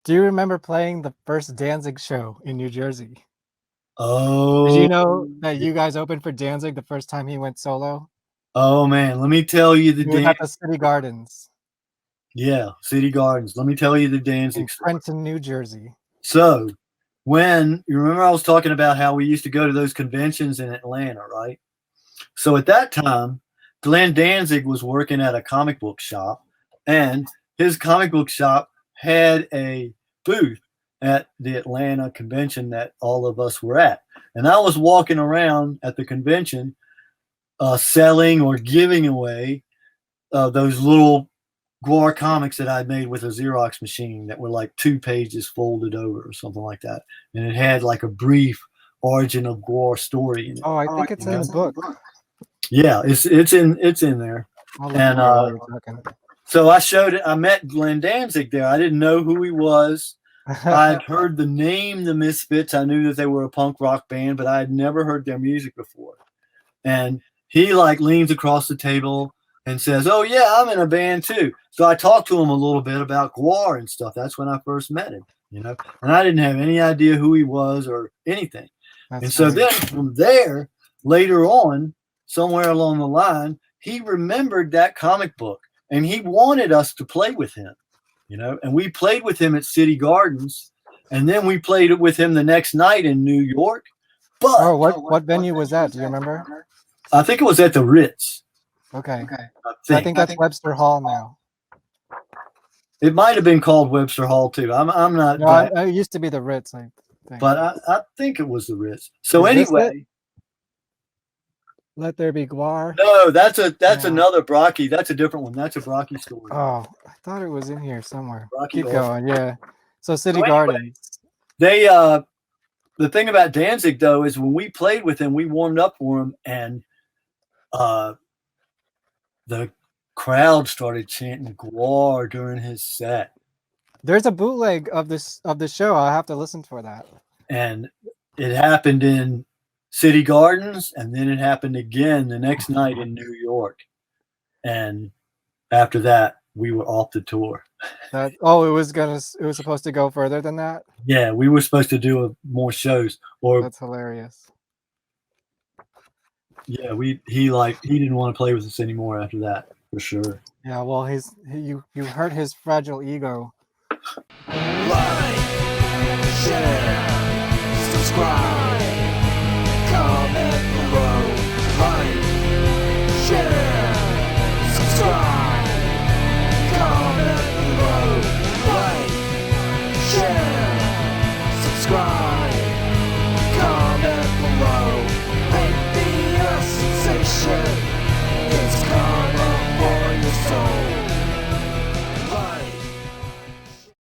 Do you remember playing the first Danzig show in New Jersey? Did you Oh, know that you guys opened for Danzig the first time he went solo? oh man, let me tell you the He was at the City Gardens City Gardens. Let me tell you the in Danzig story. Trenton, New Jersey. So, when you remember, I was talking about how we used to go to those conventions in Atlanta, right? So at that time, Glenn Danzig was working at a comic book shop, and his comic book shop had a booth at the Atlanta convention that all of us were at. And I was walking around at the convention selling or giving away those little GWAR comics that I made with a Xerox machine that were like 2 pages folded over or something like that. And it had like a brief origin of GWAR story in it. Oh, I think it's in the book. Yeah, it's in there. And so I met Glenn Danzig there. I didn't know who he was. I'd heard the name The Misfits. I knew that they were a punk rock band, but I had never heard their music before. And he like leans across the table and says, "Oh yeah, I'm in a band too." So I talked to him a little bit about GWAR and stuff. That's when I first met him, you know. And I didn't have any idea who he was or anything. And so then from there, later on, somewhere along the line, he remembered that comic book and he wanted us to play with him, you know. And we played with him at City Gardens, and then we played with him the next night in New York. But what venue was that? Do you remember? I think it was at the Ritz. Okay. I think that's Webster Hall now. It might have been called Webster Hall too. I'm not. No, it used to be the Ritz, I think. But I think it was the Ritz. So anyway, Let There Be GWAR. No, that's another Brocky. That's a different one. That's a Brocky story. Oh, I thought it was in here somewhere. Brocky Keep going, yeah. So City Gardens. They the thing about Danzig though is when we played with him, we warmed up for him, and the crowd started chanting GWAR during his set. There's a bootleg of the show. I'll have to listen for that. And it happened in City Gardens, and then it happened again the next night in New York. And after that, we were off the tour. It was supposed to go further than that? Yeah, we were supposed to do more shows. That's hilarious. Yeah, he didn't want to play with us anymore after that, for sure. Yeah, well, you hurt his fragile ego. Like, share, subscribe, comment below. Like, share, subscribe, comment below. Like, share, subscribe, comment below. Make me a sensation.